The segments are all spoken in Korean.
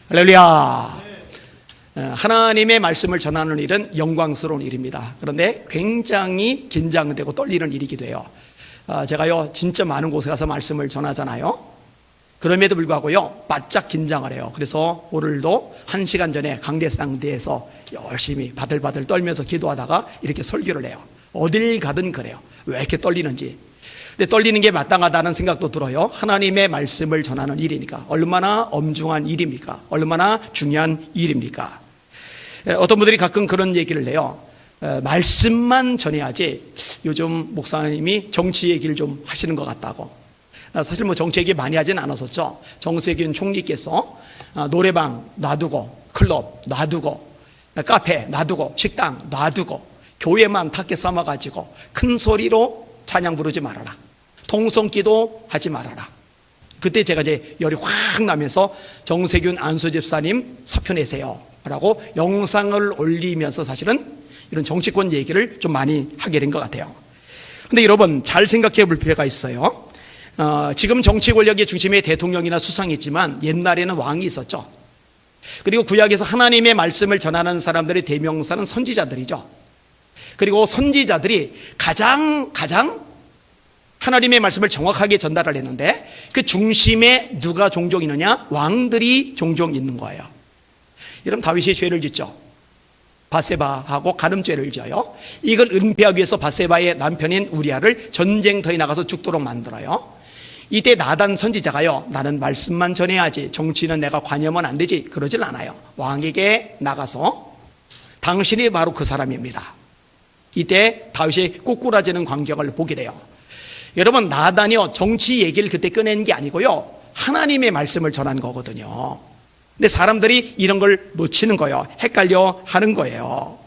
할렐루야. 하나님의 말씀을 전하는 일은 영광스러운 일입니다. 그런데 굉장히 긴장되고 떨리는 일이기도 해요. 제가요 진짜 많은 곳에 가서 말씀을 전하잖아요. 그럼에도 불구하고요 바짝 긴장을 해요. 그래서 오늘도 1시간 전에 강대상대에서 열심히 바들바들 떨면서 기도하다가 이렇게 설교를 해요. 어딜 가든 그래요. 왜 이렇게 떨리는지. 근데 떨리는 게 마땅하다는 생각도 들어요. 하나님의 말씀을 전하는 일이니까. 얼마나 엄중한 일입니까? 얼마나 중요한 일입니까? 어떤 분들이 가끔 그런 얘기를 해요. 말씀만 전해야지 요즘 목사님이 정치 얘기를 좀 하시는 것 같다고. 사실 뭐 정치 얘기 많이 하진 않았었죠. 정세균 총리께서 노래방 놔두고, 클럽 놔두고, 카페 놔두고, 식당 놔두고, 교회만 탁게 삼아가지고 큰 소리로 찬양 부르지 말아라, 통성기도 하지 말아라. 그때 제가 이제 열이 확 나면서 정세균 안수 집사님 사표 내세요 라고 영상을 올리면서 사실은 이런 정치권 얘기를 좀 많이 하게 된 것 같아요. 근데 여러분 잘 생각해 볼 필요가 있어요. 지금 정치 권력의 중심에 대통령이나 수상이 있지만 옛날에는 왕이 있었죠. 그리고 구약에서 하나님의 말씀을 전하는 사람들의 대명사는 선지자들이죠. 그리고 선지자들이 가장 하나님의 말씀을 정확하게 전달을 했는데 그 중심에 누가 종종 있느냐? 왕들이 종종 있는 거예요. 여러분 다윗이 죄를 짓죠. 바세바하고 간음죄를 지어요. 이걸 은폐하기 위해서 바세바의 남편인 우리아를 전쟁터에 나가서 죽도록 만들어요. 이때 나단 선지자가요, 나는 말씀만 전해야지, 정치는 내가 관여하면 안 되지, 그러질 않아요. 왕에게 나가서 당신이 바로 그 사람입니다. 이때 다윗이 꼬꾸라지는 광경을 보게 돼요. 여러분 나단이요 정치 얘기를 그때 꺼낸 게 아니고요 하나님의 말씀을 전한 거거든요. 근데 사람들이 이런 걸 놓치는 거예요. 헷갈려 하는 거예요.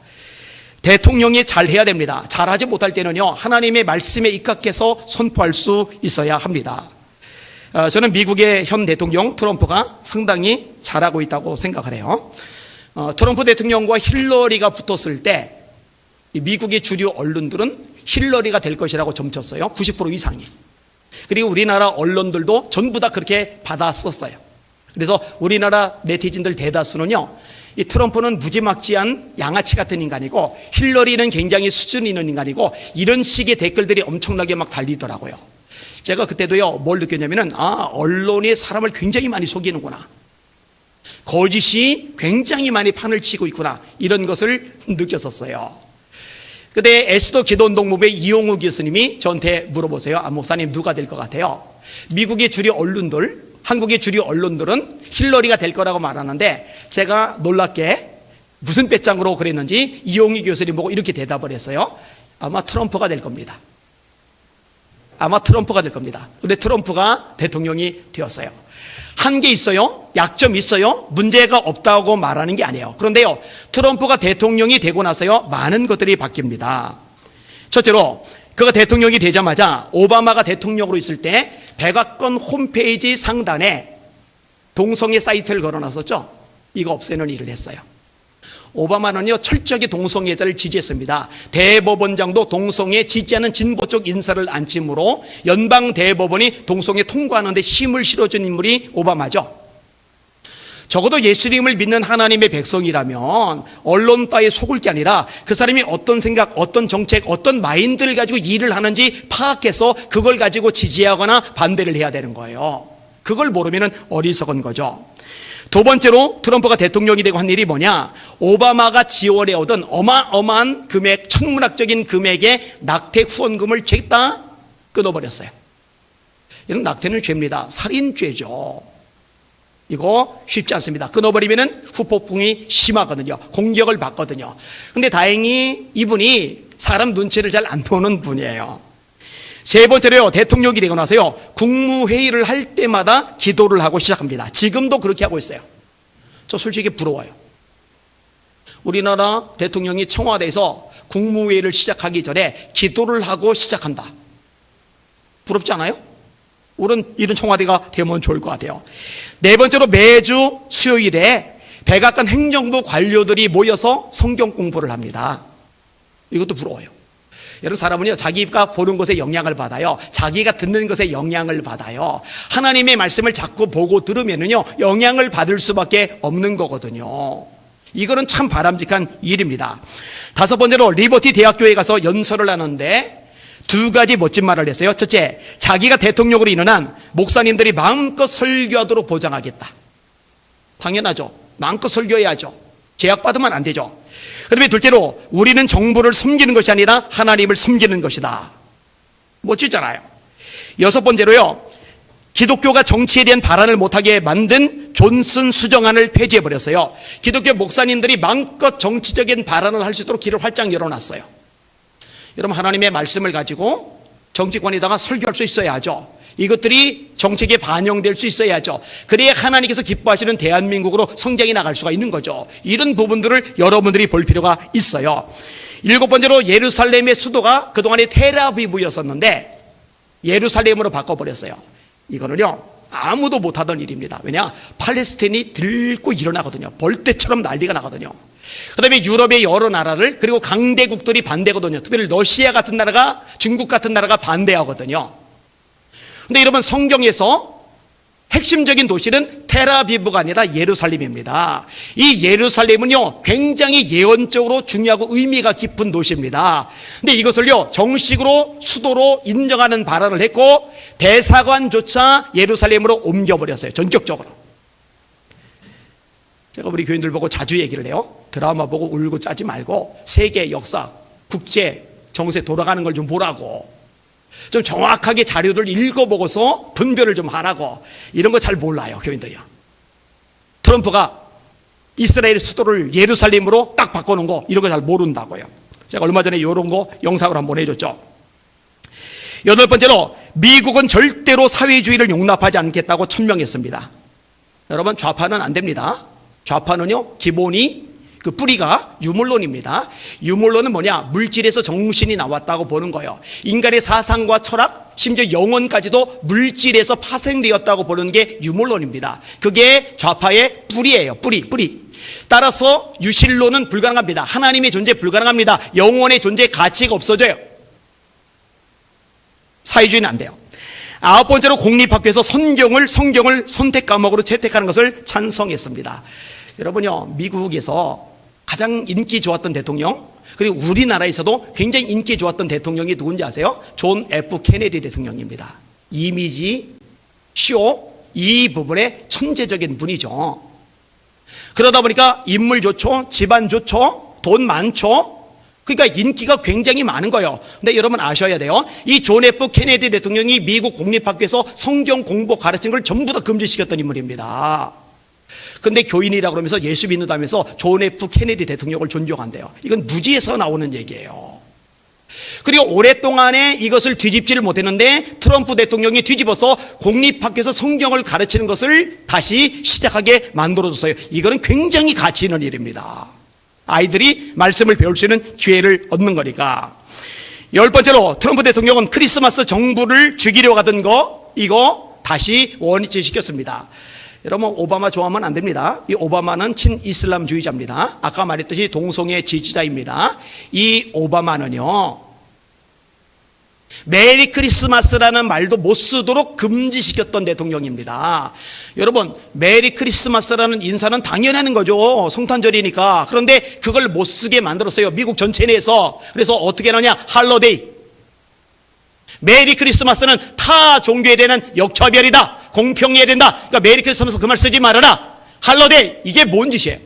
대통령이 잘해야 됩니다. 잘하지 못할 때는요 하나님의 말씀에 입각해서 선포할 수 있어야 합니다. 저는 미국의 현 대통령 트럼프가 상당히 잘하고 있다고 생각을 해요. 트럼프 대통령과 힐러리가 붙었을 때 미국의 주류 언론들은 힐러리가 될 것이라고 점쳤어요. 90% 이상이. 그리고 우리나라 언론들도 전부 다 그렇게 받았었어요. 그래서 우리나라 네티즌들 대다수는요 이 트럼프는 무지막지한 양아치 같은 인간이고 힐러리는 굉장히 수준 있는 인간이고 이런 식의 댓글들이 엄청나게 막 달리더라고요. 제가 그때도요 뭘 느꼈냐면은 언론이 사람을 굉장히 많이 속이는구나, 거짓이 굉장히 많이 판을 치고 있구나, 이런 것을 느꼈었어요. 그때 에스더 기도운동본부의 이용우 교수님이 저한테 물어보세요. 목사님 누가 될 것 같아요? 미국의 주류 언론들, 한국의 주류 언론들은 힐러리가 될 거라고 말하는데 제가 놀랍게 무슨 배짱으로 그랬는지 이용우 교수님 보고 이렇게 대답을 했어요. 아마 트럼프가 될 겁니다. 아마 트럼프가 될 겁니다. 근데 트럼프가 대통령이 되었어요. 한계 있어요? 약점 있어요? 문제가 없다고 말하는 게 아니에요. 그런데요 트럼프가 대통령이 되고 나서요 많은 것들이 바뀝니다. 첫째로 그가 대통령이 되자마자 오바마가 대통령으로 있을 때 백악관 홈페이지 상단에 동성애 사이트를 걸어놨었죠. 이거 없애는 일을 했어요. 오바마는요 철저하게 동성애자를 지지했습니다. 대법원장도 동성애 지지하는 진보 쪽 인사를 안침으로 연방 대법원이 동성애 통과하는 데 힘을 실어준 인물이 오바마죠. 적어도 예수님을 믿는 하나님의 백성이라면 언론 따위에 속을 게 아니라 그 사람이 어떤 생각, 어떤 정책, 어떤 마인드를 가지고 일을 하는지 파악해서 그걸 가지고 지지하거나 반대를 해야 되는 거예요. 그걸 모르면 어리석은 거죠. 두 번째로 트럼프가 대통령이 되고 한 일이 뭐냐? 오바마가 지원해 오던 어마어마한 금액, 천문학적인 금액의 낙태 후원금을 다 끊어버렸어요. 이런 낙태는 죄입니다. 살인죄죠. 이거 쉽지 않습니다. 끊어버리면 후폭풍이 심하거든요. 공격을 받거든요. 근데 다행히 이분이 사람 눈치를 잘 안 보는 분이에요. 세 번째로요, 대통령이 되고 나서요 국무회의를 할 때마다 기도를 하고 시작합니다. 지금도 그렇게 하고 있어요. 저 솔직히 부러워요. 우리나라 대통령이 청와대에서 국무회의를 시작하기 전에 기도를 하고 시작한다. 부럽지 않아요? 우리는 이런 청와대가 되면 좋을 것 같아요. 네 번째로 매주 수요일에 백악관 행정부 관료들이 모여서 성경 공부를 합니다. 이것도 부러워요. 여러분, 사람은요, 자기가 보는 것에 영향을 받아요. 자기가 듣는 것에 영향을 받아요. 하나님의 말씀을 자꾸 보고 들으면은요, 영향을 받을 수밖에 없는 거거든요. 이거는 참 바람직한 일입니다. 다섯 번째로, 리버티 대학교에 가서 연설을 하는데 두 가지 멋진 말을 했어요. 첫째, 자기가 대통령으로 인원한 목사님들이 마음껏 설교하도록 보장하겠다. 당연하죠. 마음껏 설교해야죠. 제약받으면 안 되죠. 그다음에 둘째로, 우리는 정부를 섬기는 것이 아니라 하나님을 섬기는 것이다. 멋지잖아요. 여섯 번째로요, 기독교가 정치에 대한 발언을 못하게 만든 존슨 수정안을 폐지해버렸어요. 기독교 목사님들이 마음껏 정치적인 발언을 할 수 있도록 길을 활짝 열어놨어요. 여러분, 하나님의 말씀을 가지고 정치권에다가 설교할 수 있어야죠. 이것들이 정책에 반영될 수 있어야죠. 그래야 하나님께서 기뻐하시는 대한민국으로 성장해 나갈 수가 있는 거죠. 이런 부분들을 여러분들이 볼 필요가 있어요. 일곱 번째로, 예루살렘의 수도가 그동안에 텔아비브였었는데 예루살렘으로 바꿔버렸어요. 이거는요, 아무도 못하던 일입니다. 왜냐? 팔레스타인이 들고 일어나거든요. 벌떼처럼 난리가 나거든요. 그 다음에 유럽의 여러 나라를, 그리고 강대국들이 반대거든요. 특별히 러시아 같은 나라가, 중국 같은 나라가 반대하거든요. 근데 여러분, 성경에서 핵심적인 도시는 텔아비브가 아니라 예루살렘입니다. 이 예루살렘은요, 굉장히 예언적으로 중요하고 의미가 깊은 도시입니다. 근데 이것을요, 정식으로 수도로 인정하는 발언을 했고 대사관조차 예루살렘으로 옮겨버렸어요. 전격적으로. 제가 우리 교인들 보고 자주 얘기를 해요. 드라마 보고 울고 짜지 말고 세계 역사, 국제 정세 돌아가는 걸 좀 보라고. 좀 정확하게 자료를 읽어보고서 분별을 좀 하라고. 이런 거 잘 몰라요, 교인들이요. 트럼프가 이스라엘 수도를 예루살렘으로 딱 바꿔놓은 거, 이런 거 잘 모른다고요. 제가 얼마 전에 이런 거 영상으로 한번 해줬죠. 여덟 번째로, 미국은 절대로 사회주의를 용납하지 않겠다고 천명했습니다. 여러분, 좌파는 안 됩니다. 좌파는요, 기본이 그 뿌리가 유물론입니다. 유물론은 뭐냐? 물질에서 정신이 나왔다고 보는 거예요. 인간의 사상과 철학, 심지어 영혼까지도 물질에서 파생되었다고 보는 게 유물론입니다. 그게 좌파의 뿌리예요. 뿌리. 따라서 유실론은 불가능합니다. 하나님의 존재 불가능합니다. 영혼의 존재 가치가 없어져요. 사회주의는 안 돼요. 아홉 번째로, 공립학교에서 성경을 선택 과목으로 채택하는 것을 찬성했습니다. 여러분요, 미국에서 가장 인기 좋았던 대통령, 그리고 우리나라에서도 굉장히 인기 좋았던 대통령이 누군지 아세요? 존 F 케네디 대통령입니다. 이미지, 쇼, 이 부분에 천재적인 분이죠. 그러다 보니까 인물 좋죠, 집안 좋죠, 돈 많죠. 그러니까 인기가 굉장히 많은 거예요. 근데 여러분 아셔야 돼요. 이 존 F 케네디 대통령이 미국 공립학교에서 성경 공부 가르치는 걸 전부 다 금지시켰던 인물입니다. 근데 교인이라고 그러면서 예수 믿는다면서 존 F 케네디 대통령을 존경한대요. 이건 무지에서 나오는 얘기예요. 그리고 오랫동안에 이것을 뒤집지를 못했는데 트럼프 대통령이 뒤집어서 공립학교에서 성경을 가르치는 것을 다시 시작하게 만들어줬어요. 이거는 굉장히 가치 있는 일입니다. 아이들이 말씀을 배울 수 있는 기회를 얻는 거니까. 열 번째로, 트럼프 대통령은 크리스마스 정부를 죽이려고 하던 거, 이거 다시 원위치시켰습니다. 여러분, 오바마 좋아하면 안 됩니다. 이 오바마는 친이슬람주의자입니다. 아까 말했듯이 동성애 지지자입니다. 이 오바마는요, 메리 크리스마스라는 말도 못 쓰도록 금지시켰던 대통령입니다. 여러분, 메리 크리스마스라는 인사는 당연하는 거죠. 성탄절이니까. 그런데 그걸 못 쓰게 만들었어요. 미국 전체 내에서. 그래서 어떻게 하느냐? 할로데이. 메리 크리스마스는 타 종교에 대한 역차별이다. 공평해야 된다. 그러니까 메리 크리스마스 그 말 쓰지 말아라. 할로데이. 이게 뭔 짓이에요?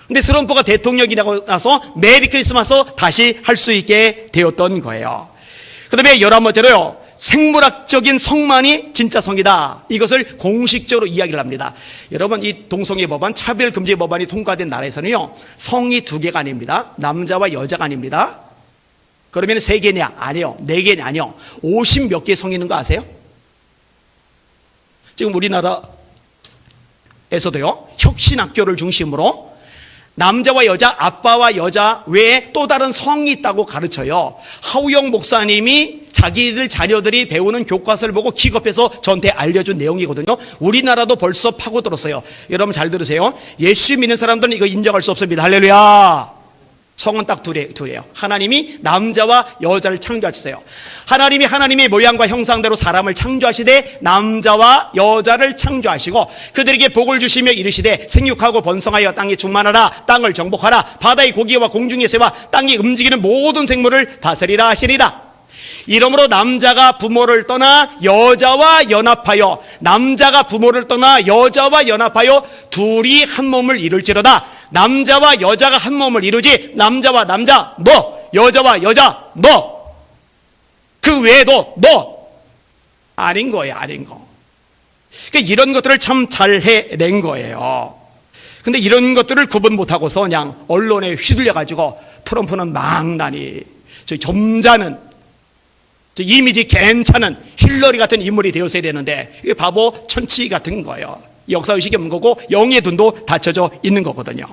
근데 트럼프가 대통령이 되고 나서 메리 크리스마스 다시 할 수 있게 되었던 거예요. 그 다음에 11번째로요, 생물학적인 성만이 진짜 성이다. 이것을 공식적으로 이야기를 합니다. 여러분, 이 동성애 법안, 차별금지 법안이 통과된 나라에서는요, 성이 두 개가 아닙니다. 남자와 여자가 아닙니다. 그러면 세 개냐? 아니요. 네 개냐? 아니요. 50 몇 개 성이 있는 거 아세요? 지금 우리나라에서도요, 혁신학교를 중심으로 남자와 여자, 아빠와 여자 외에 또 다른 성이 있다고 가르쳐요. 하우영 목사님이 자기들 자녀들이 배우는 교과서를 보고 기겁해서 저한테 알려준 내용이거든요. 우리나라도 벌써 파고들었어요. 여러분 잘 들으세요. 예수 믿는 사람들은 이거 인정할 수 없습니다. 할렐루야. 성은 딱 둘이에요. 하나님이 남자와 여자를 창조하셨어요. 하나님이 하나님의 모양과 형상대로 사람을 창조하시되 남자와 여자를 창조하시고 그들에게 복을 주시며 이르시되 생육하고 번성하여 땅에 충만하라. 땅을 정복하라. 바다의 고기와 공중의 새와 땅에 움직이는 모든 생물을 다스리라 하시니라. 이러므로 남자가 부모를 떠나 여자와 연합하여 남자가 부모를 떠나 여자와 연합하여 둘이 한 몸을 이룰지로다. 남자와 여자가 한 몸을 이루지 남자와 남자 뭐 여자와 여자 뭐 그 외에도 뭐 아닌 거예요. 아닌 거. 그러니까 이런 것들을 참 잘 해낸 거예요. 근데 이런 것들을 구분 못하고서 그냥 언론에 휘둘려 가지고 트럼프는 망나니 저 점잖은 저 이미지 괜찮은 힐러리 같은 인물이 되었어야 되는데 이게 바보 천치 같은 거예요. 역사의식이 없는 거고 영의 눈도 닫혀져 있는 거거든요.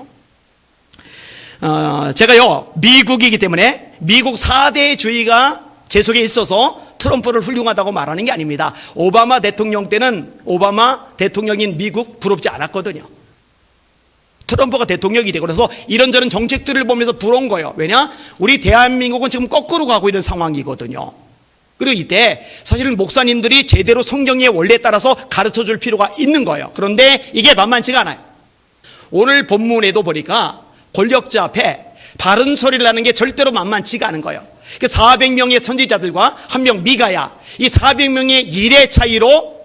제가요 미국이기 때문에 미국 4대주의가 제 속에 있어서 트럼프를 훌륭하다고 말하는 게 아닙니다. 오바마 대통령 때는 오바마 대통령인 미국 부럽지 않았거든요. 트럼프가 대통령이 되고 그래서 이런저런 정책들을 보면서 부러운 거예요. 왜냐? 우리 대한민국은 지금 거꾸로 가고 있는 상황이거든요. 그리고 이때 사실은 목사님들이 제대로 성경의 원리에 따라서 가르쳐 줄 필요가 있는 거예요. 그런데 이게 만만치가 않아요. 오늘 본문에도 보니까 권력자 앞에 바른 소리를 하는 게 절대로 만만치가 않은 거예요. 400명의 선지자들과 한 명 미가야, 이 400명의 일의 차이로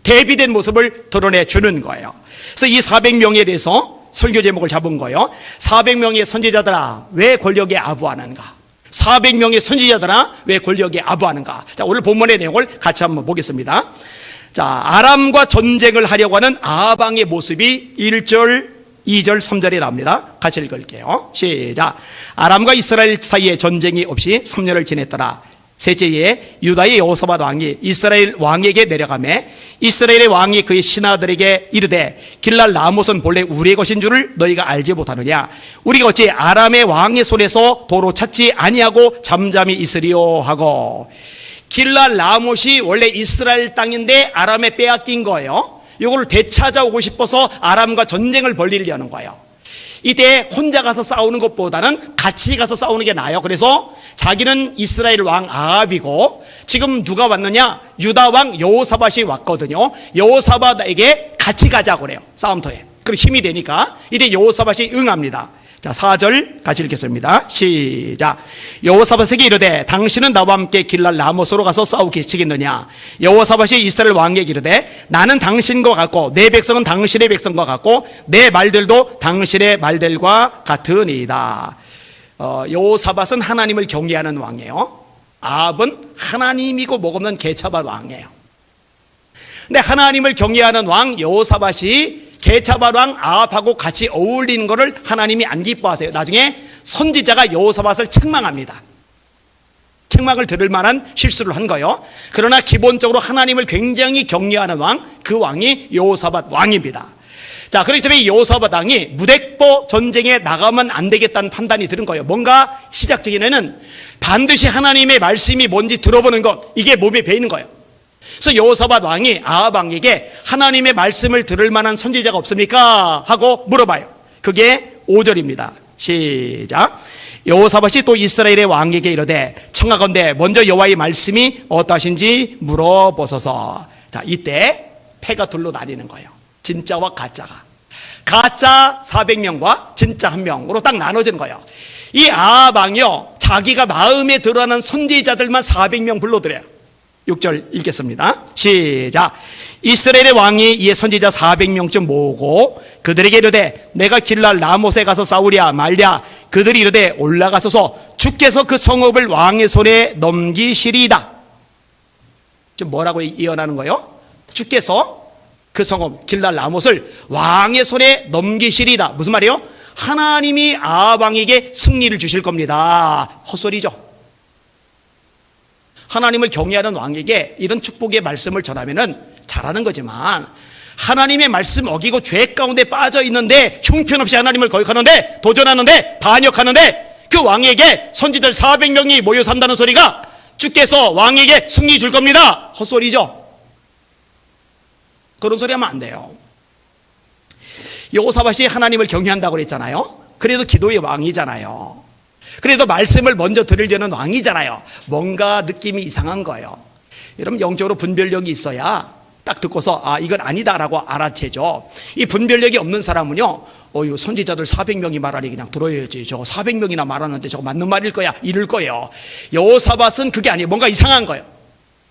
대비된 모습을 드러내주는 거예요. 그래서 이 400명에 대해서 설교 제목을 잡은 거예요. 400명의 선지자들아 왜 권력에 아부하는가? 400명의 선지자들아 왜 권력에 아부하는가? 자, 오늘 본문의 내용을 같이 한번 보겠습니다. 자, 아람과 전쟁을 하려고 하는 아방의 모습이 1절, 2절, 3절에 나옵니다. 같이 읽을게요. 시작. 아람과 이스라엘 사이에 전쟁이 없이 3년을 지냈더라. 셋째에 유다의 여호사밧 왕이 이스라엘 왕에게 내려가매 이스라엘의 왕이 그의 신하들에게 이르되 길랄 라못은 본래 우리의 것인 줄을 너희가 알지 못하느냐? 우리가 어찌 아람의 왕의 손에서 도로 찾지 아니하고 잠잠히 있으리요 하고. 길랄 라못이 원래 이스라엘 땅인데 아람에 빼앗긴 거예요. 이걸 되찾아오고 싶어서 아람과 전쟁을 벌이려는 거예요. 이때 혼자 가서 싸우는 것보다는 같이 가서 싸우는 게 나아요. 그래서 자기는 이스라엘 왕 아합이고 지금 누가 왔느냐? 유다 왕 여호사밧이 왔거든요. 여호사밧에게 같이 가자고 그래요. 싸움터에. 그럼 힘이 되니까 이때 여호사밧이 응합니다. 자, 4절 같이 읽겠습니다. 시작. 여호사밧에게 이르되 당신은 나와 함께 길랄 라못으로 가서 싸우겠느냐? 여호사밧이 이스라엘 왕에게 이르되 나는 당신과 같고 내 백성은 당신의 백성과 같고 내 말들도 당신의 말들과 같으니이다. 여호사밧은 하나님을 경외하는 왕이에요. 아합은 하나님이고 목 없는 개차반 왕이에요. 근데 하나님을 경외하는 왕 여호사밧이 개차반 왕 아합하고 같이 어울리는 것을 하나님이 안 기뻐하세요. 나중에 선지자가 여호사밧을 책망합니다. 책망을 들을 만한 실수를 한 거예요. 그러나 기본적으로 하나님을 굉장히 경외하는 왕, 그 왕이 여호사밧 왕입니다. 자, 그렇기 때문에 여호사밧 왕이 무덱보 전쟁에 나가면 안 되겠다는 판단이 들은 거예요. 뭔가 시작되기에는 반드시 하나님의 말씀이 뭔지 들어보는 것, 이게 몸에 배이는 거예요. 그래서 여호사밧 왕이 아합 왕에게 하나님의 말씀을 들을 만한 선지자가 없습니까? 하고 물어봐요. 그게 5절입니다. 시작. 여호사밧이 또 이스라엘의 왕에게 이르되 청하건대 먼저 여호와의 말씀이 어떠하신지 물어보소서. 자, 이때 패가 둘로 나뉘는 거예요. 진짜와 가짜가. 가짜 400명과 진짜 1명으로 딱 나눠지는 거예요. 이 아합 왕이요, 자기가 마음에 들어하는 선지자들만 400명 불러들여요. 6절 읽겠습니다. 시작. 이스라엘의 왕이 이에 선지자 400명쯤 모으고 그들에게 이르되 내가 길랄 라못에 가서 싸우랴 말랴. 그들이 이르되 올라가소서 주께서 그 성읍을 왕의 손에 넘기시리이다. 지금 뭐라고 예언하는 거예요? 주께서 그 성읍 길랄 라못을 왕의 손에 넘기시리이다. 무슨 말이에요? 하나님이 아합 왕에게 승리를 주실 겁니다. 헛소리죠. 하나님을 경외하는 왕에게 이런 축복의 말씀을 전하면은 잘하는 거지만 하나님의 말씀 어기고 죄 가운데 빠져 있는데 형편없이 하나님을 거역하는데 도전하는데 반역하는데 그 왕에게 선지들 400명이 모여 산다는 소리가 주께서 왕에게 승리 줄 겁니다. 헛소리죠. 그런 소리 하면 안 돼요. 여호사밧이 하나님을 경외한다고 그랬잖아요. 그래도 기도의 왕이잖아요. 그래도 말씀을 먼저 들으려는 왕이잖아요. 뭔가 느낌이 이상한 거예요. 여러분, 영적으로 분별력이 있어야 딱 듣고서 이건 아니다라고 알아채죠. 이 분별력이 없는 사람은요, 선지자들 400명이 말하니 그냥 들어야지. 저거 400명이나 말하는데 저거 맞는 말일 거야, 이럴 거예요. 여호사밧은 그게 아니에요. 뭔가 이상한 거예요.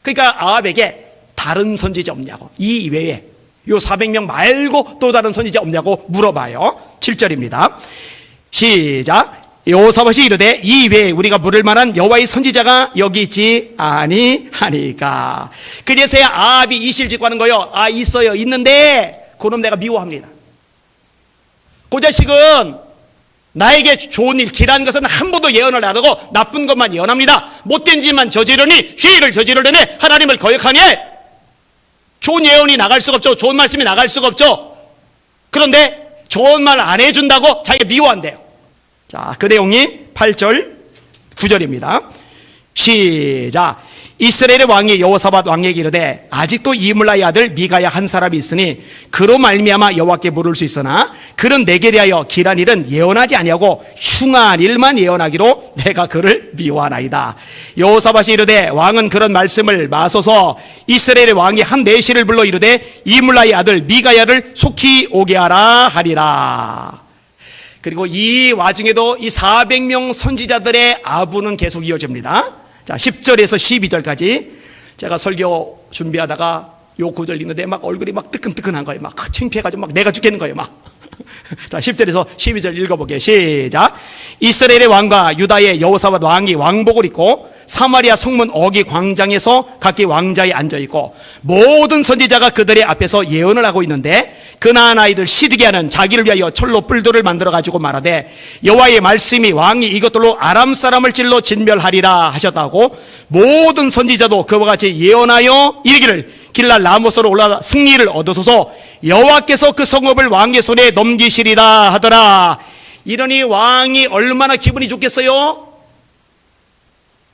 그러니까 아합에게 다른 선지자 없냐고, 이 이외에 요 400명 말고 또 다른 선지자 없냐고 물어봐요. 7절입니다. 시작. 여호사밧이 이르되 이 외에 우리가 물을 만한 여호와의 선지자가 여기 있지 아니하니까. 그래서야 아합이 이실직고하는 거예요. 있어요, 있는데 그놈 내가 미워합니다. 그 자식은 나에게 좋은 일, 길한 것은 한 번도 예언을 안 하고 나쁜 것만 예언합니다. 못된 짓만 저지르니, 죄를 저지르려니 하나님을 거역하니 좋은 예언이 나갈 수가 없죠. 좋은 말씀이 나갈 수가 없죠. 그런데 좋은 말 안 해준다고 자기가 미워한대요. 자, 그 내용이 8절 9절입니다. 시작. 이스라엘의 왕이 여호사밧 왕에게 이르되 아직도 이물라의 아들 미가야 한 사람이 있으니 그로 말미암아 여호와께 물을 수 있으나 그는 내게 대하여 길한 일은 예언하지 아니하고 흉한 일만 예언하기로 내가 그를 미워하나이다. 여호사밧이 이르되 왕은 그런 말씀을 마소서. 이스라엘의 왕이 한 내시를 불러 이르되 이물라의 아들 미가야를 속히 오게 하라 하리라. 그리고 이 와중에도 이 400명 선지자들의 아부는 계속 이어집니다. 자, 10절에서 12절까지 제가 설교 준비하다가 요 구절 읽는데 막 얼굴이 막 뜨끈뜨끈한 거예요. 막 창피해가지고 막 내가 죽겠는 거예요. 막. 자, 10절에서 12절 읽어보게. 시작. 이스라엘의 왕과 유다의 여호사밧 왕이 왕복을 입고 사마리아 성문 어기 광장에서 각기 왕자에 앉아있고 모든 선지자가 그들의 앞에서 예언을 하고 있는데 그나안 아이들 시드게 하는 자기를 위하여 철로 뿔들을 만들어 가지고 말하되 여호와의 말씀이 왕이 이것들로 아람 사람을 찔러 진멸하리라 하셨다고 모든 선지자도 그와 같이 예언하여 이르기를 길랄 라모스로 올라가 승리를 얻으소서. 여호와께서 그 성읍을 왕의 손에 넘기시리라 하더라. 이러니 왕이 얼마나 기분이 좋겠어요?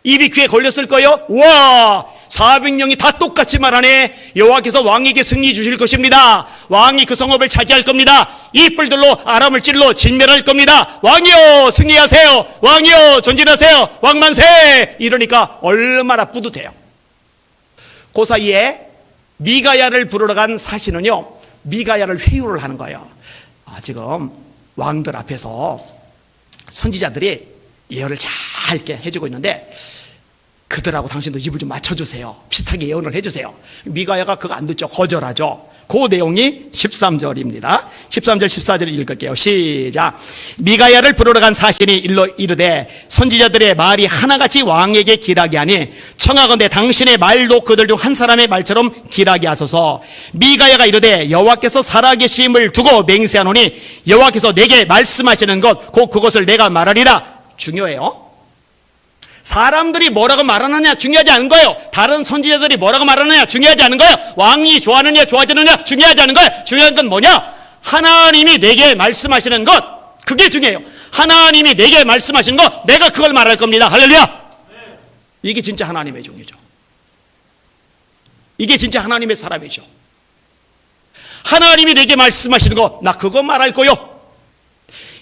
입이 귀에 걸렸을 거예요. 와, 400명이 다 똑같이 말하네. 여호와께서 왕에게 승리 주실 것입니다. 왕이 그 성읍을 차지할 겁니다. 이 뿔들로 아람을 찔러 진멸할 겁니다. 왕이여 승리하세요. 왕이여 전진하세요. 왕만세. 이러니까 얼마나 뿌듯해요. 그 사이에 미가야를 부르러 간 사신은요, 미가야를 회유를 하는 거예요. 지금 왕들 앞에서 선지자들이 예언을 잘 이렇게 해주고 있는데 그들하고 당신도 입을 좀 맞춰주세요. 비슷하게 예언을 해주세요. 미가야가 그거 안 듣죠. 거절하죠. 그 내용이 13절입니다. 13절 14절 읽을게요. 시작. 미가야를 부르러 간 사신이 일러 이르되 선지자들의 말이 하나같이 왕에게 길하게 하니 청하건대 당신의 말도 그들 중 한 사람의 말처럼 길하게 하소서. 미가야가 이르되 여호와께서 살아계심을 두고 맹세하노니 여호와께서 내게 말씀하시는 것 곧 그것을 내가 말하리라. 중요해요. 사람들이 뭐라고 말하느냐 중요하지 않은 거예요. 다른 선지자들이 뭐라고 말하느냐 중요하지 않은 거예요. 왕이 좋아하느냐 좋아지느냐 중요하지 않은 거예요. 중요한 건 뭐냐? 하나님이 내게 말씀하시는 것, 그게 중요해요. 하나님이 내게 말씀하시는 것, 내가 그걸 말할 겁니다. 할렐루야. 이게 진짜 하나님의 종이죠. 이게 진짜 하나님의 사람이죠. 하나님이 내게 말씀하시는 것, 나 그거 말할 거요.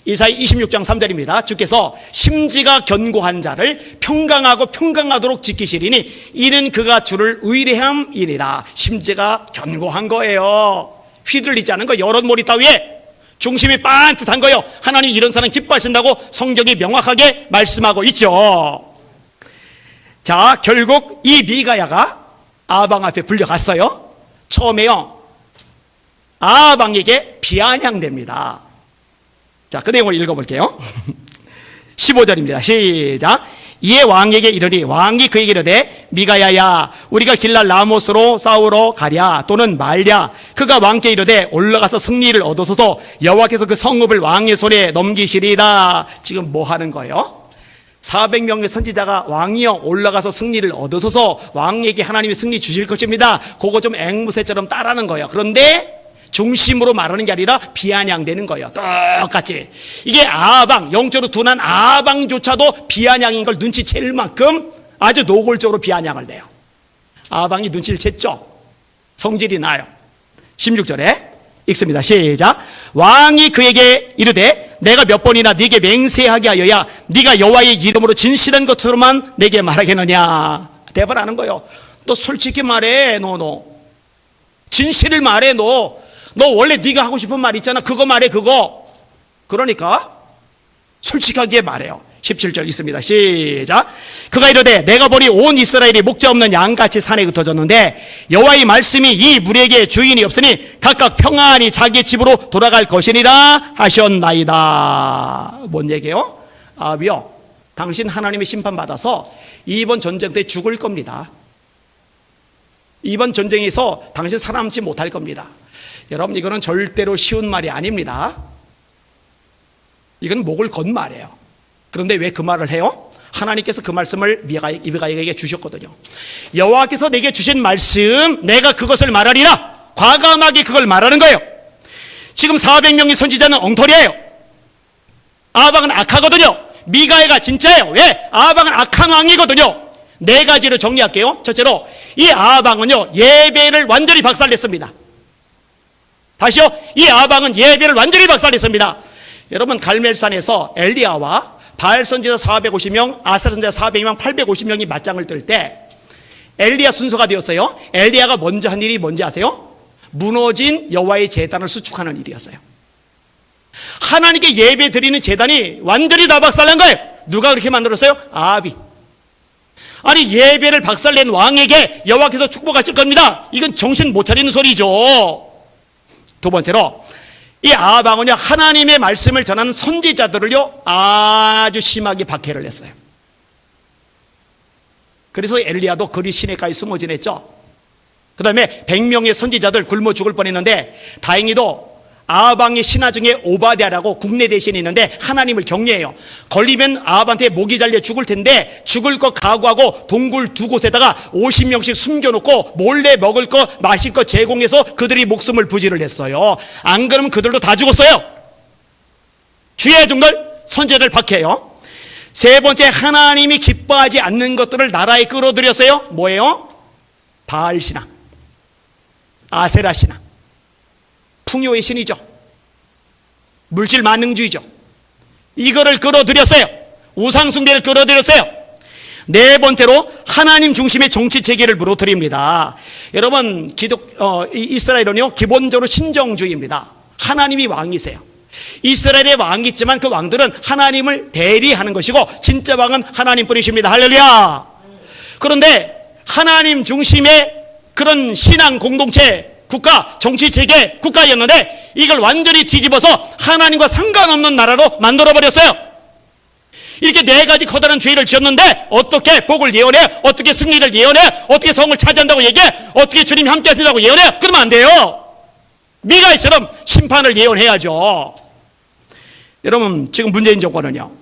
이사야 26장 3절입니다. 주께서 심지가 견고한 자를 평강하고 평강하도록 지키시리니 이는 그가 주를 의뢰함이니라. 심지가 견고한 거예요. 휘둘리지 않은 거, 여럿머리 따위에 중심이 반듯한 거예요. 하나님 이런 사람 기뻐하신다고 성경이 명확하게 말씀하고 있죠. 자, 결국 이 미가야가 아방 앞에 불려갔어요. 처음에요, 아방에게 비아냥됩니다. 자, 그 내용을 읽어볼게요. 15절입니다. 시작. 이에 왕에게 이르니 왕이 그에게 이르되 미가야야 우리가 길랄 라모스로 싸우러 가랴 또는 말랴. 그가 왕께 이르되 올라가서 승리를 얻으소서. 여호와께서 그 성읍을 왕의 손에 넘기시리라. 지금 뭐 하는 거예요? 400명의 선지자가 왕이여 올라가서 승리를 얻으소서. 왕에게 하나님이 승리 주실 것입니다. 그거 좀 앵무새처럼 따라하는 거예요. 그런데 중심으로 말하는 게 아니라 비아냥되는 거예요. 똑같이. 이게 아방, 영적으로 둔한 아방조차도 비아냥인 걸 눈치챌 만큼 아주 노골적으로 비아냥을 내요. 아방이 눈치를 챘죠. 성질이 나요. 16절에 읽습니다. 시작. 왕이 그에게 이르되 내가 몇 번이나 네게 맹세하게 하여야 네가 여호와의 이름으로 진실한 것으로만 내게 말하겠느냐. 대답하는 거예요. 너 솔직히 말해. 너 진실을 말해. 너 원래 네가 하고 싶은 말 있잖아. 그거 말해. 그거. 그러니까 솔직하게 말해요. 17절 있습니다. 시작. 그가 이르되 내가 보니 온 이스라엘이 목자 없는 양같이 산에 흩어졌는데 여호와의 말씀이 이 무리에게 주인이 없으니 각각 평안히 자기 집으로 돌아갈 것이니라 하셨나이다. 뭔 얘기예요? 아비요, 당신 하나님의 심판받아서 이번 전쟁 때 죽을 겁니다. 이번 전쟁에서 당신 살아남지 못할 겁니다. 여러분, 이거는 절대로 쉬운 말이 아닙니다. 이건 목을 건 말이에요. 그런데 왜 그 말을 해요? 하나님께서 그 말씀을 미가에게 주셨거든요. 여호와께서 내게 주신 말씀, 내가 그것을 말하리라. 과감하게 그걸 말하는 거예요. 지금 400명의 선지자는 엉터리예요. 아방은 악하거든요. 미가야가 진짜예요. 왜? 아방은 악한 왕이거든요. 네 가지를 정리할게요. 첫째로, 이 아방은요, 예배를 완전히 박살냈습니다. 다시요, 이 아방은 예배를 완전히 박살냈습니다. 여러분, 갈멜산에서 엘리야와 바알 선지자 450명, 아사랴 선지자 400명, 850명이 맞짱을 뜰 때 엘리야 순서가 되었어요. 엘리야가 먼저 한 일이 뭔지 아세요? 무너진 여호와의 제단을 수축하는 일이었어요. 하나님께 예배 드리는 제단이 완전히 다 박살난 거예요. 누가 그렇게 만들었어요? 아합이. 아니, 예배를 박살낸 왕에게 여호와께서 축복하실 겁니다. 이건 정신 못 차리는 소리죠. 두 번째로, 이 아합왕은요, 하나님의 말씀을 전하는 선지자들을요 아주 심하게 박해를 했어요. 그래서 엘리야도 그리 시내가에 숨어 지냈죠. 그 다음에 100명의 선지자들 굶어 죽을 뻔했는데 다행히도 아합왕의 신하 중에 오바댜라고 국내 대신이 있는데 하나님을 경외해요. 걸리면 아합한테 목이 잘려 죽을 텐데 죽을 것 각오하고 동굴 두 곳에다가 50명씩 숨겨놓고 몰래 먹을 거 마실 거 제공해서 그들이 목숨을 부지를 했어요. 안 그러면 그들도 다 죽었어요. 주의 종들 선지자들 박해요. 세 번째, 하나님이 기뻐하지 않는 것들을 나라에 끌어들였어요. 뭐예요? 바알 신앙, 아세라 신앙, 풍요의 신이죠. 물질 만능주의죠. 이거를 끌어들였어요. 우상숭배를 끌어들였어요. 네 번째로, 하나님 중심의 정치 체계를 무너뜨립니다. 여러분, 이스라엘은요 기본적으로 신정주의입니다. 하나님이 왕이세요. 이스라엘의 왕이 있지만 그 왕들은 하나님을 대리하는 것이고 진짜 왕은 하나님뿐이십니다. 할렐루야. 그런데 하나님 중심의 그런 신앙 공동체, 국가, 정치체계, 국가였는데 이걸 완전히 뒤집어서 하나님과 상관없는 나라로 만들어버렸어요. 이렇게 네 가지 커다란 죄를 지었는데 어떻게 복을 예언해? 어떻게 승리를 예언해? 어떻게 성을 차지한다고 얘기해? 어떻게 주님이 함께 하신다고 예언해? 그러면 안 돼요. 미가처럼 심판을 예언해야죠. 여러분, 지금 문재인 정권은요,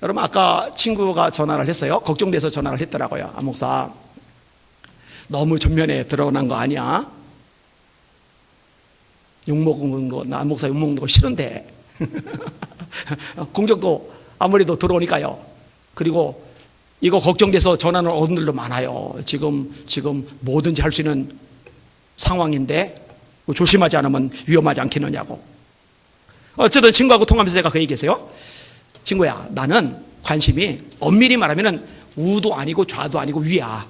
여러분, 아까 친구가 전화를 했어요. 걱정돼서 전화를 했더라고요. 안 목사, 너무 전면에 드러난 거 아니야? 욕먹은 거, 나 목사 욕먹는 거 싫은데. 공격도 아무래도 들어오니까요. 그리고 이거 걱정돼서 전하는 어른들도 많아요. 지금 뭐든지 할 수 있는 상황인데 조심하지 않으면 위험하지 않겠느냐고. 어쨌든 친구하고 통화하면서 제가 그 얘기했어요. 친구야, 나는 관심이 엄밀히 말하면 우도 아니고 좌도 아니고 위야.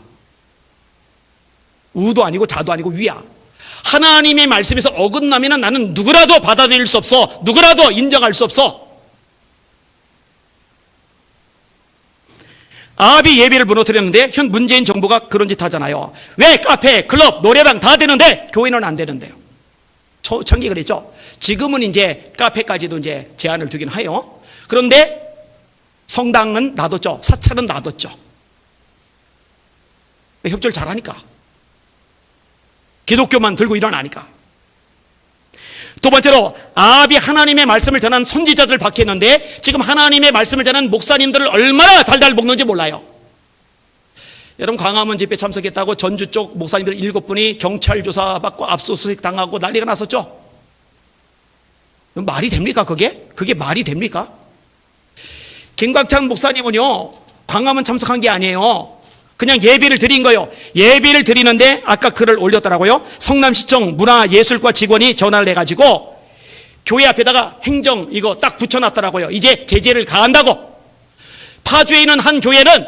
우도 아니고 좌도 아니고 위야. 하나님의 말씀에서 어긋나면 나는 누구라도 받아들일 수 없어. 누구라도 인정할 수 없어. 아합이 예배를 무너뜨렸는데 현 문재인 정부가 그런 짓 하잖아요. 왜 카페, 클럽, 노래방 다 되는데 교회는 안 되는데요. 초창기 그랬죠. 지금은 이제 카페까지도 이제 제한을 두긴 해요. 그런데 성당은 놔뒀죠. 사찰은 놔뒀죠. 협조를 잘하니까. 기독교만 들고 일어나니까. 두 번째로, 아합이 하나님의 말씀을 전한 선지자들을 박해했는데 지금 하나님의 말씀을 전한 목사님들을 얼마나 달달 볶는지 몰라요. 여러분, 광화문 집회 참석했다고 전주 쪽 목사님들 7분이 경찰 조사받고 압수수색 당하고 난리가 났었죠. 말이 됩니까 그게? 그게 말이 됩니까? 김광찬 목사님은요 광화문 참석한 게 아니에요. 그냥 예배를 드린 거예요. 예배를 드리는데 아까 글을 올렸더라고요. 성남시청 문화예술과 직원이 전화를 해가지고 교회 앞에다가 행정 이거 딱 붙여놨더라고요. 이제 제재를 가한다고. 파주에 있는 한 교회는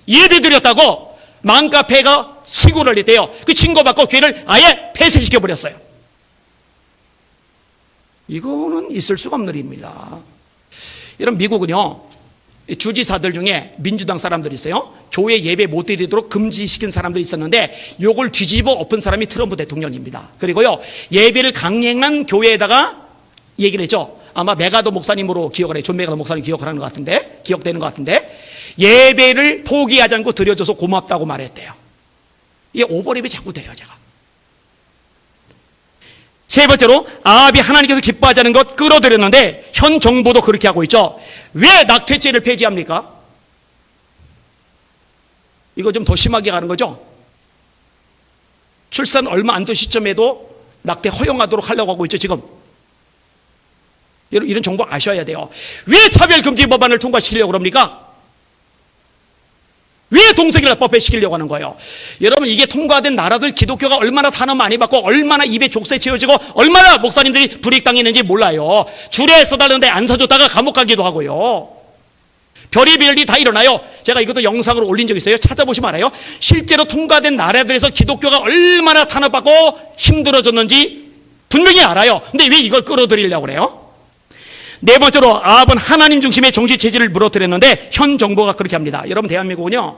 예배 드렸다고 맘카페가 신고를 했대요. 그 신고받고 교회를 아예 폐쇄시켜버렸어요. 이거는 있을 수가 없는 일입니다. 여러분, 미국은요, 주지사들 중에 민주당 사람들이 있어요. 교회 예배 못 드리도록 금지시킨 사람들이 있었는데 요걸 뒤집어 엎은 사람이 트럼프 대통령입니다. 그리고요, 예배를 강행한 교회에다가 얘기를 했죠. 아마 메가더 목사님으로 기억을 해요. 존 메가더 목사님 기억하는 것 같은데, 기억되는 것 같은데, 예배를 포기하지 않고 드려줘서 고맙다고 말했대요. 이게 오버랩이 자꾸 돼요, 제가. 세 번째로, 아합이 하나님께서 기뻐하지 않은 것 끌어들였는데 현 정부도 그렇게 하고 있죠. 왜 낙태죄를 폐지합니까? 이거 좀 더 심하게 가는 거죠. 출산 얼마 안 된 시점에도 낙태 허용하도록 하려고 하고 있죠, 지금. 이런 정보 아셔야 돼요. 왜 차별금지 법안을 통과시키려고 그럽니까? 왜 동성애법에 시키려고 하는 거예요? 여러분, 이게 통과된 나라들 기독교가 얼마나 탄압 많이 받고 얼마나 입에 족쇄 채워지고 얼마나 목사님들이 불이익당했는지 몰라요. 줄에 써달라는데 안 사줬다가 감옥 가기도 하고요. 별의별 일이 다 일어나요. 제가 이것도 영상으로 올린 적 있어요. 찾아보시면 알아요. 실제로 통과된 나라들에서 기독교가 얼마나 탄압받고 힘들어졌는지 분명히 알아요. 근데 왜 이걸 끌어들이려고 그래요? 네 번째로, 아합은 하나님 중심의 정치 체질을 무너뜨렸는데 현 정부가 그렇게 합니다. 여러분, 대한민국은요,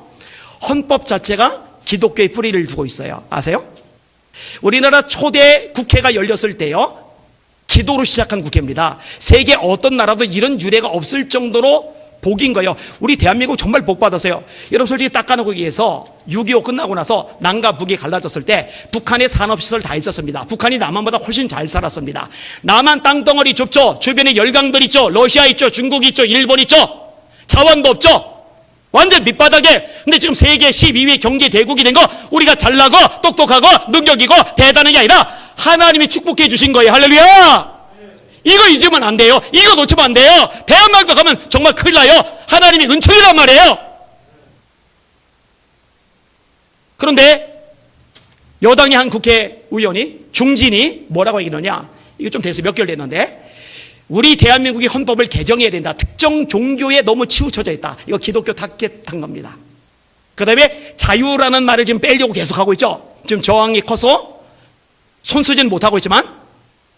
헌법 자체가 기독교의 뿌리를 두고 있어요. 아세요? 우리나라 초대 국회가 열렸을 때요, 기도로 시작한 국회입니다. 세계 어떤 나라도 이런 유례가 없을 정도로 복인 거예요. 우리 대한민국 정말 복 받았어요. 여러분, 솔직히 닦아놓기 위해서 6.25 끝나고 나서 남과 북이 갈라졌을 때 북한의 산업시설 다 있었습니다. 북한이 남한보다 훨씬 잘 살았습니다. 남한 땅덩어리 좁죠. 주변에 열강들 있죠. 러시아 있죠. 중국 있죠. 일본 있죠. 자원도 없죠. 완전 밑바닥에. 근데 지금 세계 12위 경제 대국이 된 거 우리가 잘나고 똑똑하고 능력이고 대단한 게 아니라 하나님이 축복해 주신 거예요. 할렐루야. 이거 잊으면 안 돼요. 이거 놓치면 안 돼요. 대한민국 가면 정말 큰일 나요. 하나님이 은총이란 말이에요. 그런데 여당의 한 국회의원이, 중진이 뭐라고 얘기하느냐, 이거 좀 돼서 몇 개월 됐는데, 우리 대한민국이 헌법을 개정해야 된다. 특정 종교에 너무 치우쳐져 있다. 이거 기독교 타겟한 겁니다. 그 다음에 자유라는 말을 지금 빼려고 계속하고 있죠. 지금 저항이 커서 손쓰지는 못하고 있지만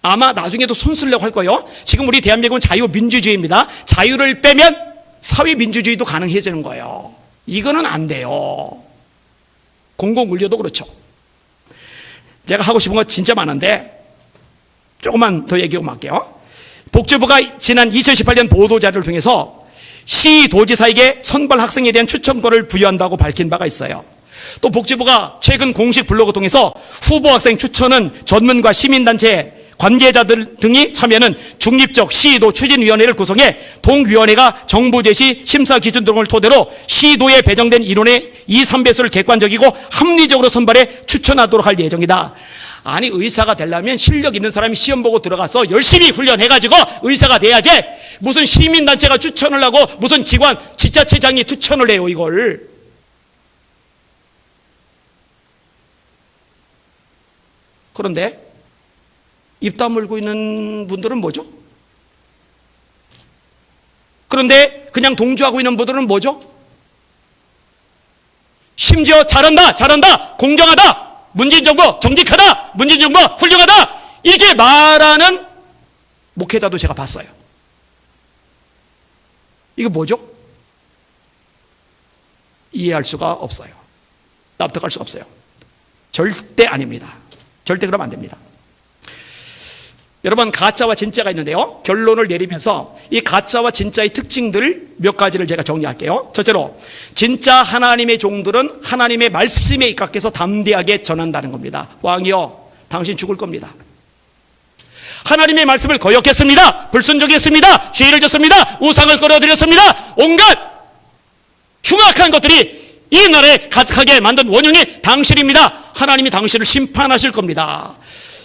아마 나중에도 손쓰려고 할 거예요. 지금 우리 대한민국은 자유민주주의입니다. 자유를 빼면 사회민주주의도 가능해지는 거예요. 이거는 안 돼요. 공공의료도 그렇죠. 제가 하고 싶은 거 진짜 많은데 조금만 더 얘기하고 말게요. 복지부가 지난 2018년 보도자료를 통해서 시도지사에게 선발 학생에 대한 추천권을 부여한다고 밝힌 바가 있어요. 또 복지부가 최근 공식 블로그 통해서 후보 학생 추천은 전문가, 시민단체, 관계자들 등이 참여하는 중립적 시도 추진위원회를 구성해 동위원회가 정부 제시 심사 기준 등을 토대로 시도에 배정된 인원의 2, 3배수를 객관적이고 합리적으로 선발해 추천하도록 할 예정이다. 아니, 의사가 되려면 실력 있는 사람이 시험 보고 들어가서 열심히 훈련해가지고 의사가 돼야지, 무슨 시민단체가 추천을 하고 무슨 기관, 지자체장이 추천을 해요, 이걸. 그런데 입 다물고 있는 분들은 뭐죠? 그런데 그냥 동조하고 있는 분들은 뭐죠? 심지어 잘한다, 잘한다, 공정하다, 문재인 정부 정직하다, 문재인 정부 훌륭하다, 이렇게 말하는 목회자도 제가 봤어요. 이거 뭐죠? 이해할 수가 없어요. 납득할 수가 없어요. 절대 아닙니다. 절대 그러면 안 됩니다. 여러분, 가짜와 진짜가 있는데요, 결론을 내리면서 이 가짜와 진짜의 특징들 몇 가지를 제가 정리할게요. 첫째로, 진짜 하나님의 종들은 하나님의 말씀에 입각해서 담대하게 전한다는 겁니다. 왕이여, 당신 죽을 겁니다. 하나님의 말씀을 거역했습니다. 불순종했습니다. 죄를 졌습니다. 우상을 끌어들였습니다. 온갖 흉악한 것들이 이 나라에 가득하게 만든 원흉이 당신입니다. 하나님이 당신을 심판하실 겁니다.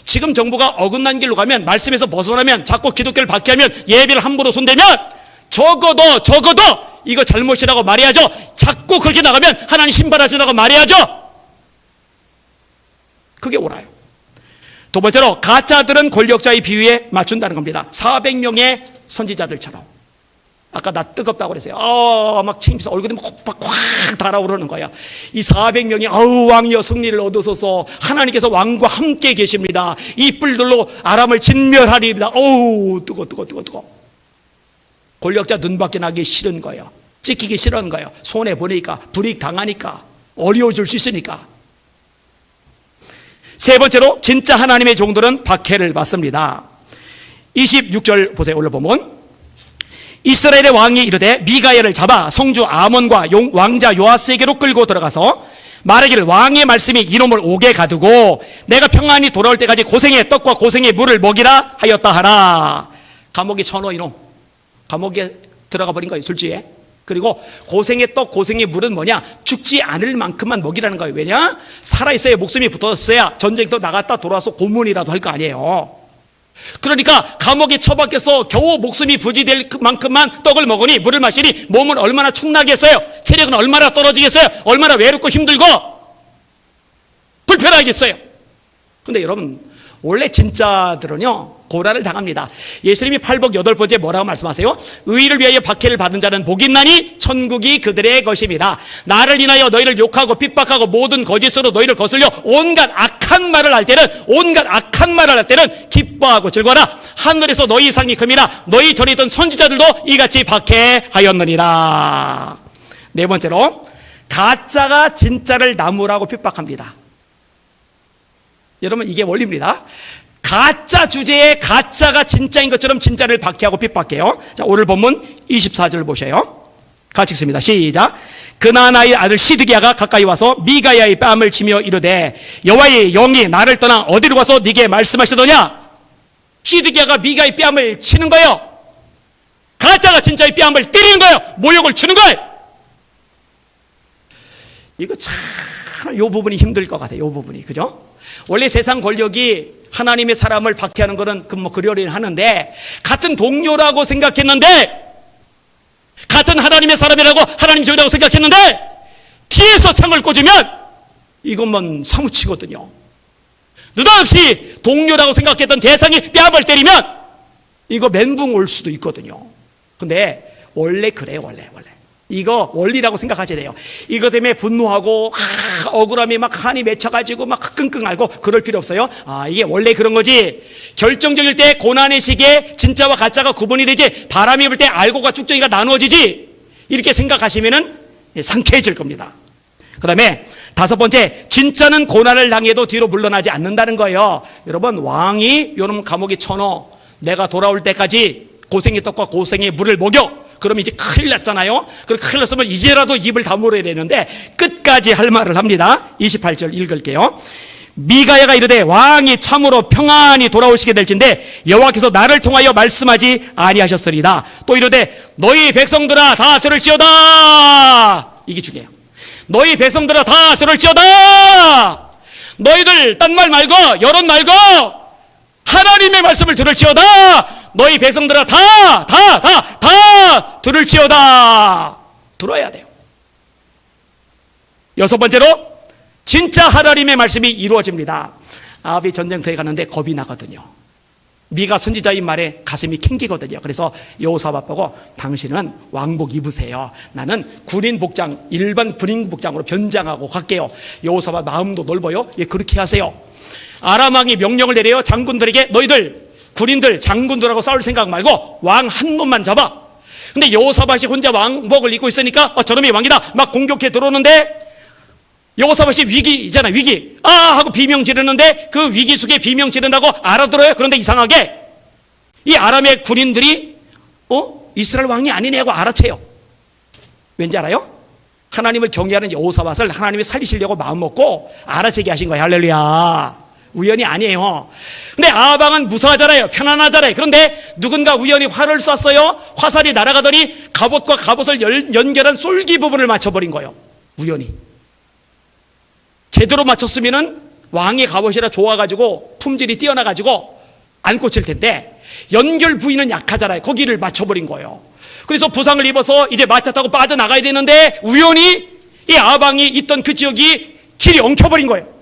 지금 정부가 어긋난 길로 가면, 말씀에서 벗어나면, 자꾸 기독교를 박해하면, 예배를 함부로 손대면 적어도 이거 잘못이라고 말해야죠. 자꾸 그렇게 나가면 하나님 심판하시라고 말해야죠. 그게 옳아요. 두 번째로 가짜들은 권력자의 비유에 맞춘다는 겁니다. 400명의 선지자들처럼. 아까 나 뜨겁다고 그랬어요. 막 침서 얼굴이 확 달아오르는 거야. 이 400명이 왕이여 승리를 얻으소서, 하나님께서 왕과 함께 계십니다. 이 뿔들로 아람을 진멸하리이다. 뜨거. 권력자 눈밖에 나기 싫은 거예요. 찍히기 싫은 거예요. 손해 보니까, 불이익 당하니까, 어려워질 수 있으니까. 세 번째로 진짜 하나님의 종들은 박해를 받습니다. 26절 보세요. 올려보면 이스라엘의 왕이 이르되 미가야를 잡아 성주 아몬과 왕자 요아스에게로 끌고 들어가서 말하기를 왕의 말씀이 이놈을 옥에 가두고 내가 평안히 돌아올 때까지 고생의 떡과 고생의 물을 먹이라 하였다 하라. 감옥에 쳐넣어 이놈. 감옥에 들어가 버린 거예요. 둘째에. 그리고 고생의 떡 고생의 물은 뭐냐? 죽지 않을 만큼만 먹이라는 거예요. 왜냐? 살아있어야 목숨이 붙었어야 전쟁터 나갔다 돌아와서 고문이라도 할 거 아니에요. 그러니까 감옥에 처박혀서 겨우 목숨이 부지될 만큼만 떡을 먹으니 물을 마시니 몸은 얼마나 축나겠어요? 체력은 얼마나 떨어지겠어요? 얼마나 외롭고 힘들고 불편하겠어요? 근데 여러분, 원래 진짜들은요 고난을 당합니다. 예수님이 팔복 8번째 뭐라고 말씀하세요? 의를 위하여 박해를 받은 자는 복이 있나니 천국이 그들의 것입니다. 나를 인하여 너희를 욕하고 핍박하고 모든 거짓으로 너희를 거슬려 온갖 악한 말을 할 때는 기뻐하고 즐거워라. 하늘에서 너희 상이 큼이라. 너희 전에 있던 선지자들도 이같이 박해하였느니라. 네 번째로 가짜가 진짜를 나무라고 핍박합니다. 여러분, 이게 원리입니다. 가짜 주제에 가짜가 진짜인 것처럼 진짜를 박해하고 핍박해요. 자, 오늘 본문 24절 보셔요. 같이 읽습니다. 시작. 그나나의 아들 시드기야가 가까이 와서 미가야의 뺨을 치며 이르되 여호와의 영이 나를 떠나 어디로 가서 네게 말씀하시더냐? 시드기야가 미가의 뺨을 치는 거예요. 가짜가 진짜의 뺨을 때리는 거예요. 모욕을 주는 거예요. 이거 참 요 부분이 힘들 것 같아요. 요 부분이. 그죠? 원래 세상 권력이 하나님의 사람을 박해하는 것은 그러려니 하는데, 같은 동료라고 생각했는데, 같은 하나님의 사람이라고 하나님 종이라고 생각했는데 뒤에서 창을 꽂으면 이것만 사무치거든요. 느닷없이 동료라고 생각했던 대상이 뺨을 때리면 이거 멘붕 올 수도 있거든요. 근데 원래 그래요. 원래 이거 원리라고 생각하셔야 돼요. 이거 때문에 분노하고 억울함이 막 한이 맺혀가지고 막 끙끙 앓고 그럴 필요 없어요. 이게 원래 그런 거지. 결정적일 때 고난의 시기에 진짜와 가짜가 구분이 되지, 바람이 불 때 알고가 쭉정이가 나누어지지, 이렇게 생각하시면은 상쾌해질 겁니다. 그 다음에 다섯 번째, 진짜는 고난을 당해도 뒤로 물러나지 않는다는 거예요. 여러분, 왕이 요놈 감옥에 쳐넣어 내가 돌아올 때까지 고생의 떡과 고생의 물을 먹여. 그러면 이제 큰일 났잖아요. 그럼 큰일 났으면 이제라도 입을 다물어야 되는데 끝까지 할 말을 합니다. 28절 읽을게요. 미가야가 이르되 왕이 참으로 평안히 돌아오시게 될진데 여호와께서 나를 통하여 말씀하지 아니하셨으리다. 또 이르되 너희 백성들아 다 들을지어다. 이게 중요해요. 너희 백성들아 다 들을지어다. 너희들 딴 말 말고 여론 말고 하나님의 말씀을 들을지어다. 너희 백성들아 다 들을지어다. 들어야 돼요. 여섯 번째로 진짜 하나님의 말씀이 이루어집니다. 아합이 전쟁터에 가는데 겁이 나거든요. 미가 선지자인 말에 가슴이 캥기거든요. 그래서 여호사밧 보고 당신은 왕복 입으세요. 나는 군인 복장, 일반 군인 복장으로 변장하고 갈게요. 여호사밧 마음도 넓어요. 예, 그렇게 하세요. 아람 왕이 명령을 내려요. 장군들에게 너희들 군인들 장군들하고 싸울 생각 말고 왕 한 놈만 잡아. 근데 여호사밧이 혼자 왕복을 입고 있으니까 저놈이 왕이다 막 공격해 들어오는데, 여호사밧이 위기잖아, 위기. 하고 비명 지르는데 그 위기 속에 비명 지른다고 알아들어요. 그런데 이상하게 이 아람의 군인들이 이스라엘 왕이 아니네 하고 알아채요. 왠지 알아요? 하나님을 경외하는 여호사밧을 하나님이 살리시려고 마음먹고 알아채게 하신 거예요. 할렐루야. 우연이 아니에요. 근데 아합왕은 무사하잖아요. 편안하잖아요. 그런데 누군가 우연히 활을 쐈어요. 화살이 날아가더니 갑옷과 갑옷을 연결한 쏠기 부분을 맞춰버린 거예요. 우연히. 제대로 맞췄으면은 왕의 갑옷이라 좋아가지고 품질이 뛰어나가지고 안 꽂힐 텐데 연결 부위는 약하잖아요. 거기를 맞춰버린 거예요. 그래서 부상을 입어서 이제 맞췄다고 빠져나가야 되는데 우연히 이 아합왕이 있던 그 지역이 길이 엉켜버린 거예요.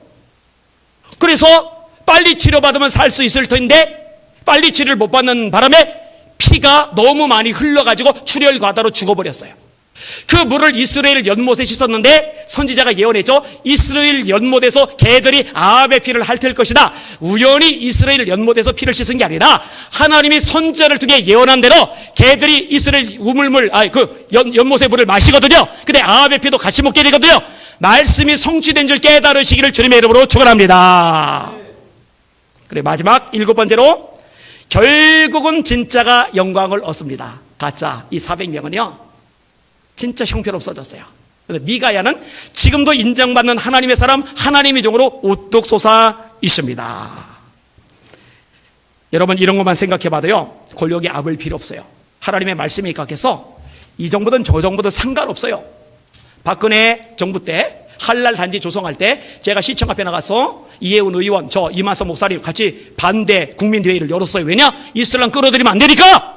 그래서 빨리 치료받으면 살 수 있을 텐데 빨리 치료를 못 받는 바람에 피가 너무 많이 흘러가지고 출혈 과다로 죽어버렸어요. 그 물을 이스라엘 연못에 씻었는데 선지자가 예언했죠. 이스라엘 연못에서 개들이 아합의 피를 핥을 것이다. 우연히 이스라엘 연못에서 피를 씻은 게 아니라 하나님이 선지자를 통해 예언한 대로 개들이 이스라엘 우물물 연못의 물을 마시거든요. 근데 아합의 피도 같이 먹게 되거든요. 말씀이 성취된 줄 깨달으시기를 주님의 이름으로 축원합니다. 그래, 마지막 7번째로 결국은 진짜가 영광을 얻습니다. 가짜 이 400명은요 진짜 형편없어졌어요. 미가야는 지금도 인정받는 하나님의 사람, 하나님의 종으로 우뚝 솟아 있습니다. 여러분, 이런 것만 생각해 봐도요 권력이 압을 필요 없어요. 하나님의 말씀이 각해서 이 정부든 저 정부든 상관없어요. 박근혜 정부 때 한랄 단지 조성할 때 제가 시청 앞에 나가서 이혜훈 의원, 저 이만석 목사님 같이 반대 국민대회를 열었어요. 왜냐? 이슬람 끌어들이면 안 되니까.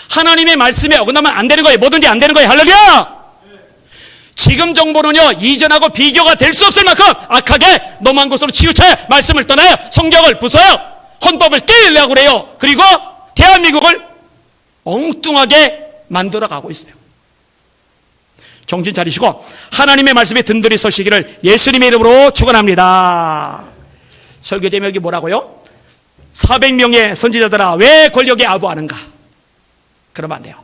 하나님의 말씀에 어긋나면 안 되는 거예요. 뭐든지 안 되는 거예요. 할렐루야! 지금 정부는요 이전하고 비교가 될 수 없을 만큼 악하게 넘어간 곳으로 치우쳐요. 말씀을 떠나요. 성경을 부숴요. 헌법을 떼려고 그래요. 그리고 대한민국을 엉뚱하게 만들어가고 있어요. 정신 차리시고 하나님의 말씀에 든든히 서시기를 예수님의 이름으로 축원합니다. 설교 제목이 뭐라고요? 400명의 선지자들아 왜 권력에 아부하는가? 그러면 안 돼요.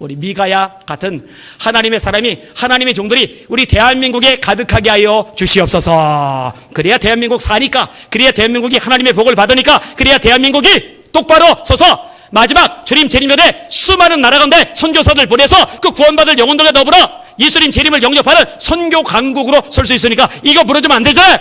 우리 미가야 같은 하나님의 사람이, 하나님의 종들이 우리 대한민국에 가득하게 하여 주시옵소서. 그래야 대한민국 사니까, 그래야 대한민국이 하나님의 복을 받으니까, 그래야 대한민국이 똑바로 서서 마지막 주님 재림전에 수많은 나라 가운데 선교사들 보내서 그 구원받을 영혼들과 더불어 예수님 재림을 영접하는 선교 강국으로 설 수 있으니까 이거 무너지면 안 되잖아요.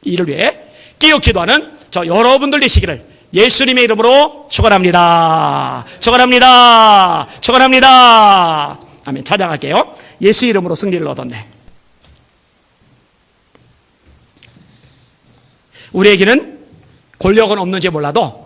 이를 위해 깨어 기도하는 저 여러분들 되시기를 예수님의 이름으로 축원합니다. 축원합니다. 축원합니다. 아멘. 찬양할게요. 예수 이름으로 승리를 얻었네. 우리에게는 권력은 없는지 몰라도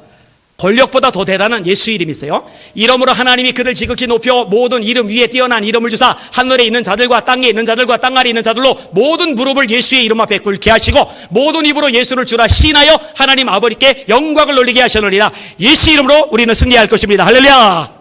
권력보다 더 대단한 예수 이름이 있어요. 이름으로 하나님이 그를 지극히 높여 모든 이름 위에 뛰어난 이름을 주사 하늘에 있는 자들과 땅에 있는 자들과 땅 아래 있는 자들로 모든 무릎을 예수의 이름 앞에 꿇게 하시고 모든 입으로 예수를 주라 시인하여 하나님 아버지께 영광을 돌리게 하시느니라. 예수 이름으로 우리는 승리할 것입니다. 할렐루야.